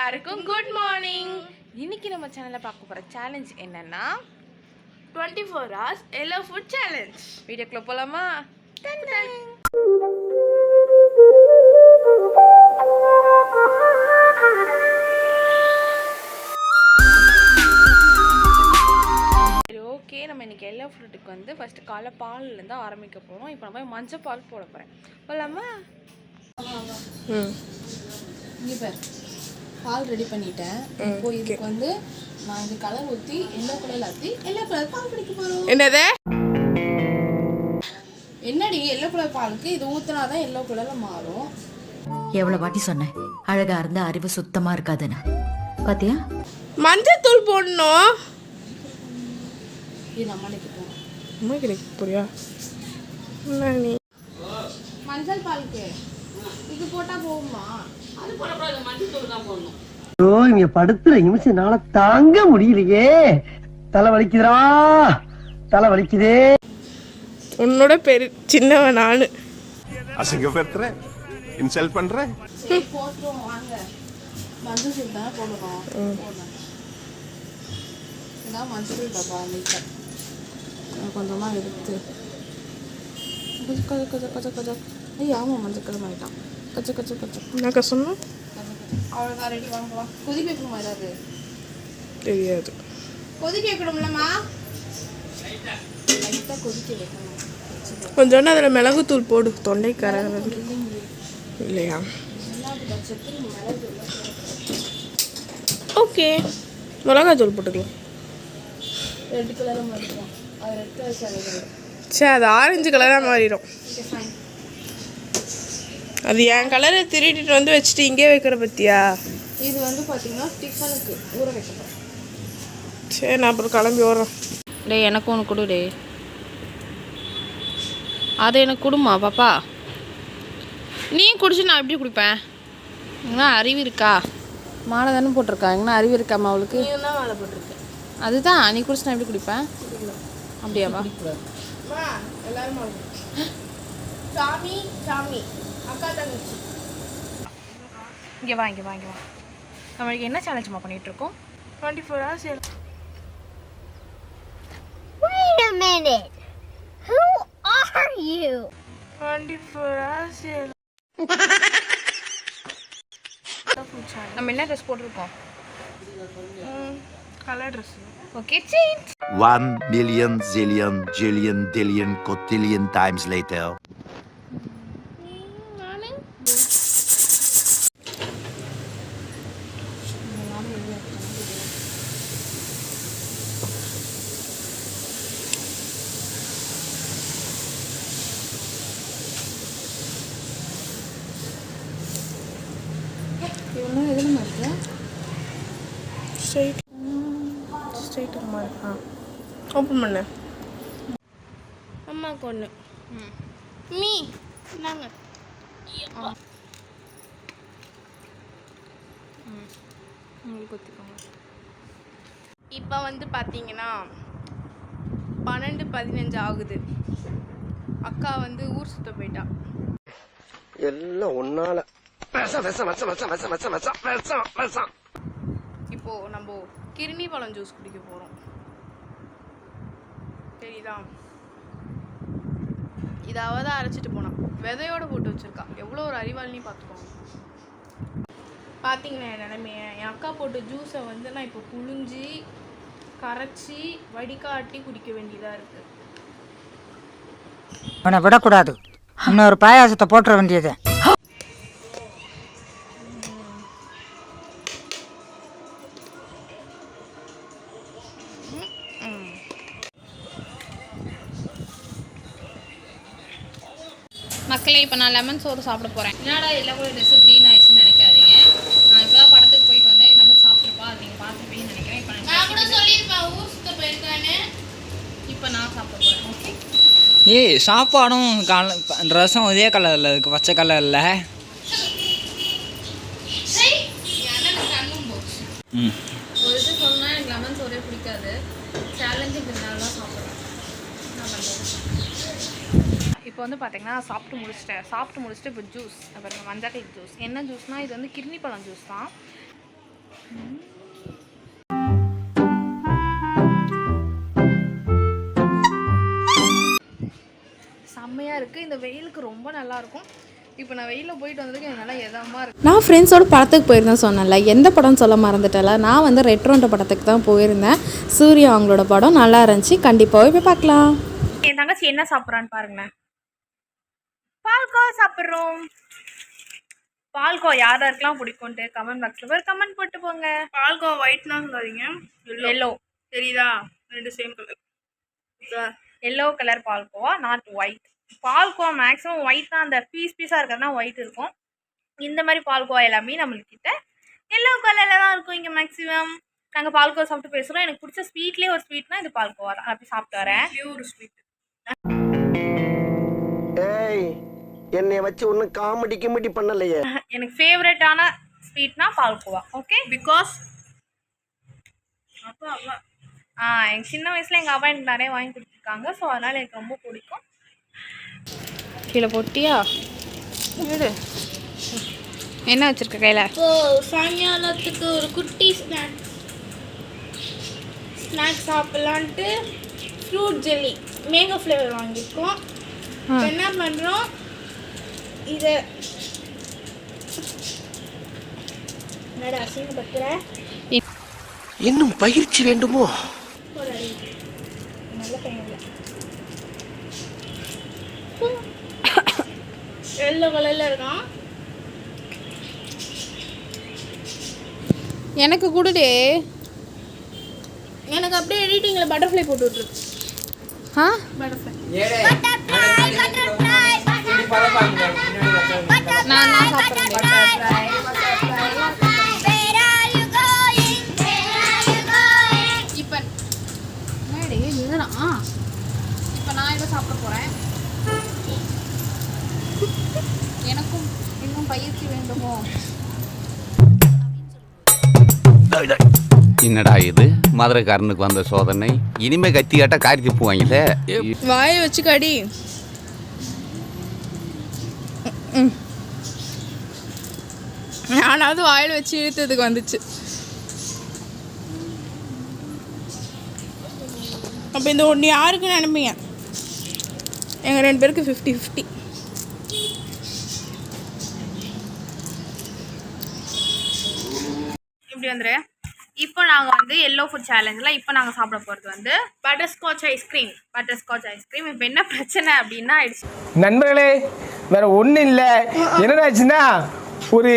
எல்லாருக்கும் good morning. இன்னைக்கு நம்ம சேனல்ல பார்க்க போற சேலஞ்ச் என்னன்னா 24 hours yellow food challenge. வீடியோக்குள்ள போலாமா? ஓகே, நம்ம இன்னைக்கு எல்லோ ஃப்ரூட்டுக்கு வந்து ஃபர்ஸ்ட் காலை பால்லேருந்து ஆரம்பிக்க போகிறோம். இப்போ நம்ம மஞ்சள் பால் போட போகிறேன். போகலாமா? இங்கே பாரு, பால் ரெடி பண்ணிட்டேன். இப்போ இதுக்கு வந்து நான் இந்த கலர் ஊற்றி எல்லோ கலர் ஆற்றி எல்லோ கலர் பால் குடிக்க போகிறோம். என்னது? என்னடி எல்லோ கலர் பாலுக்கு இது ஊற்றினா தான் எல்லோ கலரில் மாறும். எவ்வளவு வாட்டி சொன்னேன் அழகா இருந்தா அறிவு சுத்தமா இருக்காதுன்னு. பாத்தியா? மஞ்சள் தூள் போடணும். இது நம்ம நினைக்க போகிறோம். அம்மா கிடைக்க போறியா? நீ மஞ்சள் பாலுக்கு இது போட்டால் போகுமா? அது போடக்கூடாது, மஞ்சள் தூள் தான் போடணும். ஐயோ, இங்க படுத்துற நிமிஷம்னால தாங்க முடியலையே. தலை வலிக்குதுடா, தலை வலிக்குதே. உன்னோட சின்னவன் நானு. அசிங்கப்படுத்துற, இன்சல்ட் பண்ற. சரி போட்டுருவோம் வாங்க. மஞ்சள் தூள் தானே போடணும். போடணும். இதான் மஞ்சள் தூள் டப்பா லைட்டாக கொஞ்சமாக எடுத்து கொஞ்சம் கொஞ்சம் கொஞ்சம் கொஞ்சம். ஐயா ஆமாம், மஞ்சள் கலர் ஆகிட்டான். கச்ச கச்ச கச்ச. என்னக்கா சொன்ன? அவ்வளோதான், ரெடி வாங்கலாம். கொதிக்க வைக்கணுமா ஏதாவது? தெரியாது. கொதிக்க வைக்கணும்லம்மா? லைட்டாக கொதிக்க வைக்கணும். கொஞ்சோண்டு அதில் மிளகுத்தூள் போடு, தொண்டை கரகர இல்லையா? ஓகே, மிளகாத்தூள் போட்டுக்கலாம். ரெட் கலராக மாறிடும். அது ரெட் கலர் சேலை. சரி, அது ஆரஞ்சு கலராக மாறிடும். அது என் கலரை திருடிட்டு வந்து வச்சுட்டு இங்கே வைக்கிற பத்தியா? இது வந்து பார்த்தீங்கன்னா டிஃபனுக்கு ஊற வைக்கணும். சரி, நான் அப்புறம் கிளம்பி வர்றேன். டே எனக்கு ஒன்று கொடு. டே அதை எனக்கு கொடுமா பாப்பா. நீ குடிச்சு நான் எப்படி குடிப்பேன்? எங்கன்னா அறிவு இருக்கா? மாலை தானே போட்டிருக்கா. எங்கன்னா அறிவு இருக்காம்மா அவளுக்கு? மாலை போட்டிருக்கேன். அதுதான், நீ குடிச்சு நான் எப்படி குடிப்பேன்? அப்படியாவா? எல்லாரும் சாமி சாமி அக்கா தங்கச்சி இங்கே வா, இங்கே வா, இங்கே வா. நம்மளுக்கு என்ன சேலஞ்சுமா பண்ணிகிட்ருக்கோம்? 24 hours. Wait a minute. Who are you? 24 hours. நம்ம என்ன ட்ரெஸ் போட்டிருக்கோம்? Colour dress. Okay, change. 1 million zillion jillion dillion cotillion times later. இவ்வளோ எதுலமா இருக்கு? ஸ்ட்ரைட்டாக மாதிரி. ஓப்பன் பண்ணு. அம்மாவுக்கு ஒன்று. மீ நாங்கள் உங்களுக்கு ஒத்துக்கோங்க. இப்போ வந்து பார்த்தீங்கன்னா 12:15 ஆகுது. அக்கா வந்து ஊர் சுத்த போயிட்டா. எல்லாம் ஒன்னால இப்போ நம்ம கிருணி பழம் ஜூஸ் குடிக்க போகிறோம். சரிதா? இதாவது அரைச்சிட்டு போனான், விதையோட போட்டு வச்சிருக்கா. எவ்வளோ ஒரு அறிவாளினி பார்த்துக்கோங்க. பார்த்தீங்கன்னா என் நிலைமைய, என் அக்கா போட்டு ஜூஸை வந்து நான் இப்போ புழிஞ்சி கரைச்சி வடிகாட்டி குடிக்க வேண்டியதாக இருக்குது. அவனை விடக்கூடாது, இன்னொரு பாயாசத்தை போட்டுற வேண்டியது. மக்களே, இப்போ நான் லெமன் சோறு சாப்பிட போகிறேன். என்னடா எல்லாம் கூட ட்ரெஸ்ஸு க்ரீன் ஆயிடுச்சுன்னு நினைக்காதீங்க. நான் இப்போ தான் படத்துக்கு போயிட்டு வந்தேன். நம்ம சாப்பிட்ருப்பா, அது நீங்கள் பார்த்துருப்பீங்கன்னு நினைக்கிறேன். இப்போ நான் கூட சொல்லியிருப்பேன் ஊர் சுத்த போயிருக்கான்னு. இப்போ நான் சாப்பிட போகிறேன். ஓகே. ஏய், சாப்பாடும் ரசம் இதே கலரில் இருக்குது, பச்சை கலரில். ஒரு இது சொன்னால் எனக்கு லெமன் சோறே பிடிக்காது. சேலஞ்சு இருந்தால தான் சாப்பிட்றேன். நான் பண்ணுறேன். இப்போ வந்து பார்த்தீங்கன்னா சாப்பிட்டு முடிச்சுட்டு இப்போ ஜூஸ் பாருங்கள், மஞ்சள் ஜூஸ். என்ன ஜூஸ்னால் இது வந்து கிர்னி பழம் ஜூஸ் தான். செம்மையாக இருக்குது. இந்த வெயிலுக்கு ரொம்ப நல்லாயிருக்கும். இப்போ நான் வெயிலில் போயிட்டு வந்ததுக்கு எனக்கு நல்லா எதமாக இருக்குது. நான் ஃப்ரெண்ட்ஸோட படத்துக்கு போயிருந்தேன் சொன்னேன்ல, எந்த படம்னு சொல்ல மறந்துட்டல. நான் வந்து ரெட்ரோன்ற படத்துக்கு தான் போயிருந்தேன். சூர்யா அவங்களோட படம் நல்லா இருந்துச்சு. கண்டிப்பாக போய் பார்க்கலாம். என் தங்கச்சி என்ன சாப்பிட்றான்னு பாருங்களேன். பால்கோ சாப்பிட்றோம். பால்கோ யார் யாருக்கெல்லாம் பிடிக்கும்ட்டு கமெண்ட் பாக்ஸில் போய் கமெண்ட் போட்டு போங்க. பால்கோ ஒயிட்னா சொல்லாதீங்க, எல்லோ தெரியுதா? ரெண்டு same colour. Yellow colour palkova, not white. Palkova maximum white தான், அந்த பீஸாக இருக்கிறதுனா ஒயிட் இருக்கும். இந்த மாதிரி பால்கோவா எல்லாமே நம்மள்கிட்ட எல்லோ கலரில் தான் இருக்கும் இங்கே மேக்ஸிமம். நாங்கள் பால்கோவா சாப்பிட்டு பேசுகிறோம். எனக்கு பிடிச்ச ஸ்வீட்லேயே ஒரு ஸ்வீட்னா இது பால்கோவா தான். அப்படி சாப்பிட்டு வரேன். ஒரு ஸ்வீட். ஏய், என்னை வச்சு ஒன்னும் காமெடி பண்ணலையே. எனக்கு ஃபேவரட்டான ஸ்வீட்னா பால்கோவா. ஓகே, பிகாஸ் அப்பா எங்கள் சின்ன வயசில் எங்கள் அப்பா எனக்கு நிறைய வாங்கி கொடுத்துருக்காங்க. ஸோ அதனால் எனக்கு ரொம்ப பிடிக்கும். கீழே போட்டியா? விடு. என்ன வச்சுருக்க கையில்? சாயங்காலத்துக்கு ஒரு குட்டி ஸ்நாக்ஸ் சாப்பிட்லான்ட்டு ஃப்ரூட் ஜெல்லி மேங்கோ ஃப்ளேவர் வாங்கியிருக்கோம். என்ன பண்ணுறோம், இதை என்னடா அசிங்கப்படுத்துற? இன்னும் பயிற்சி வேண்டுமோ? நல்ல பையன் இல்லை. எல்லோ கலரில் இருக்கான். எனக்கு கொடுடே. எனக்கு அப்படியே எடிட்டிங்கில் பட்டர்ஃப்ளை போட்டு விட்ருக்கு. ஆ, பட்டர்ஃப்ளை. நான் சாப்பிட்றேன். இப்போ என்னடி இதுதான். இப்போ நான் இதை சாப்பிட போகிறேன். எனக்கும் இன்னும் பயிற்சி வேண்டுமோ? என்னடா இது மதுரைக்காரனுக்கு வந்த சோதனை. இனிமே கத்தி காட்ட காரி திப்புவாங்களே. வாயை வச்சு கடி. ஆனாவது வாயில் வச்சு இழுத்ததுக்கு வந்துச்சு. அப்போ இந்த ஒன்று யாருக்குன்னு நினைப்பீங்க? எங்கள் 2 பேருக்கு 50-50. இப்படி வந்துரு. இப்போ நாங்கள் வந்து எல்லோ ஃபுட் சேலஞ்சில் இப்போ நாங்கள் சாப்பிட போகிறது வந்து பட்டர்ஸ்காட்ச் ஐஸ்கிரீம். இப்போ என்ன பிரச்சனை அப்படின்னா ஆயிடுச்சு. நண்பர்களே, வேற ஒன்றும் இல்லை. என்னடாச்சுன்னா ஒரு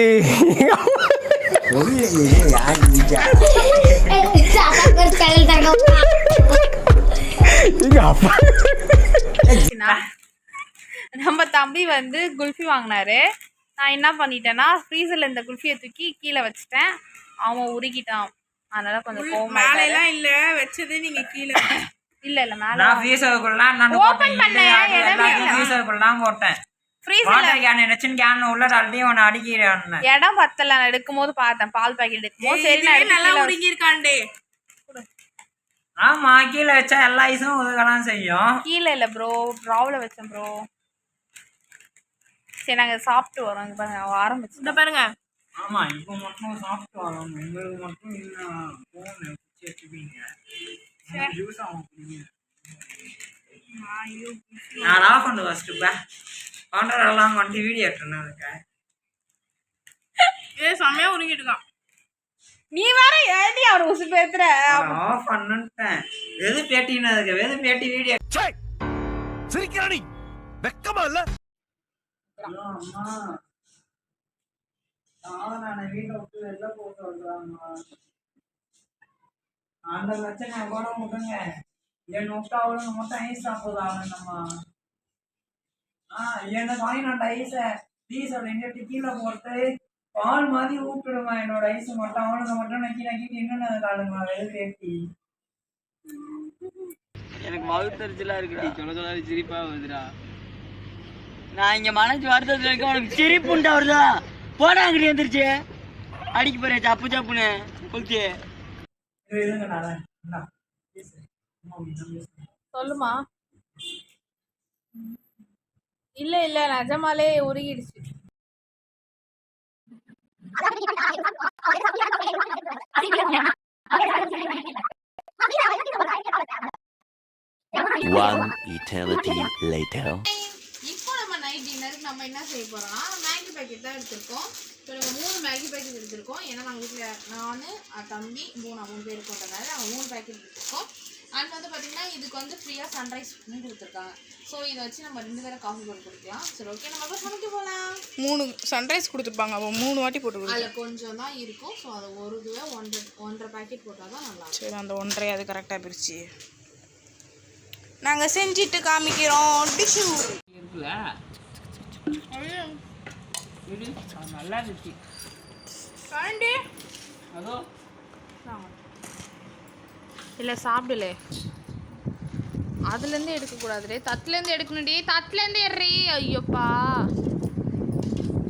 நம்ம தம்பி வந்து குல்ஃபி வாங்கினாரு. நான் என்ன பண்ணிட்டேன்னா ஃப்ரீசரில் இந்த குல்ஃபியை தூக்கி கீழே வச்சுட்டேன். அவன் உருகிட்டான். அதனால கொஞ்சம் கோவம். மேலையெல்லாம் இல்லை வச்சது, நீங்கள் கீழே இல்லை இல்லை மேலே நான் ஃப்ரீசருக்குள்ளலாம் நான் ஓப்பன் பண்ணேன். ஃப்ரீசருக்குள்ளலாம் போட்டேன். ஃப்ரீசரில் கேன் நெச்சின் கேன் உள்ள தள்ளி ஒன்று அடிக்கிறேன். இடம் பத்தல. நான் எடுக்கும்போது பார்த்தேன், பால் பாக்கெட் எடுக்கும்போது. சரி, நான் நல்லா உருகிருக்காண்டே. ஆமா, கீழே வச்சா எல்லா ஐஸும் உதகலாம் செய்யும். கீழே இல்லை ப்ரோ, ப்ராவில் வச்சேன் ப்ரோ. சரி, நாங்கள் சாப்பிட்டு வரோம். இங்கே பாருங்க, ஆரம்பிச்சு இந்த பாருங்க. ஆமா, இப்போ மட்டும் சாப்பிட்டு வரோம். உங்களுக்கு மட்டும் இன்னும் ஃபோன் வச்சுப்பீங்க. ஜூஸ் ஆகும். நான் ஆஃப் பண்ணு ஃபர்ஸ்ட். பண்றதெல்லாம் வந்து வீடியோ எடுத்துனேன். அதுக்கு ஏ செமையா உருகிட்டு இருக்கான். நீ வேற ஏடி அவர் உசு பேத்துற. ஆஃப் பண்ணன்ட்டேன். எது பேட்டினா அதுக்கு எது பேட்டி வீடியோ. சிரிக்கிறானி வெக்கமா இல்ல? அம்மா நான் வீட்டை விட்டு வெளில போட்டு வந்துடுறாங்கம்மா. அந்த பிரச்சனை கூட விடுங்க. என் விட்டா அவளுங்க மட்டும் ஐஸ் சாப்பிடுறாங்கம்மா. என்ன வாங்கினோட ஐஸை டீசல் எங்கிட்ட கீழே போட்டு பால் மாதிரி ஊப்பிடுமா என்னோட ஐஸை மட்டும். அவனுங்க மட்டும் நக்கி நக்கிட்டு என்னென்ன காடுமா வெது பேட்டி. எனக்கு வகுத்தறிச்சலா இருக்குடி. சொல்ல சொல்லாது சிரிப்பா வருதுடா. நான் இங்க மனசு வருத்தத்துல இருக்க, உனக்கு சிரிப்புண்டா வருதா? போடா அங்கிட்டு வந்துருச்சு அடிக்க போறேன் சப்பு சப்புன்னு கொளுத்தி. சொல்லுமா. இல்ல இல்ல நிஜமாலே உருகிடுச்சு. One eternity later. இப்போ நம்ம நைட் டின்னருக்கு நம்ம என்ன செய்ய போகிறோம்னா மேகி பேக்கெட் தான் எடுத்திருக்கோம். இப்போ நம்ம 3 மேகி பேக்கெட் எடுத்திருக்கோம். ஏன்னா நாங்கள் வீட்டில் நான் தம்பி 3 பேர் போட்டதுனால நாங்கள் 3 பேக்கெட் எடுத்திருக்கோம். அண்ட் வந்து பார்த்திங்கன்னா இதுக்கு வந்து ஃப்ரீயாக சன்ரைஸ் கொடுத்துருக்காங்க. ஸோ இதை வச்சு நம்ம 2 பேரை காஃபி போட்டு குடிக்கலாம். சரி ஓகே, நம்ம போய் சமைக்க போகலாம். 3 சன்ரைஸ் கொடுத்துருப்பாங்க, அப்போ 3 வாட்டி போட்டு கொடுக்கும். அதில் கொஞ்சம் தான் இருக்கும். ஸோ அது ஒரு இதுவே 1.5 பேக்கெட் போட்டால் தான் நல்லா. சரி, அந்த 1.5 அது கரெக்டாக பிரிச்சு நாங்கள் செஞ்சுட்டு காமிக்கிறோம். டிஷ்யூ இருக்குல்ல நல்லா இருந்துச்சு. அதோ இல்லை சாப்பிடல, அதுலேருந்து எடுக்கக்கூடாதுடே, தட்டுலேருந்து எடுக்கணும்டி, தட்டுலேருந்து ஏறி. ஐயோப்பா,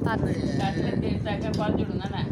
தட்டுலேருந்து எடுத்தாக்க குறைஞ்சி விடும் தானே.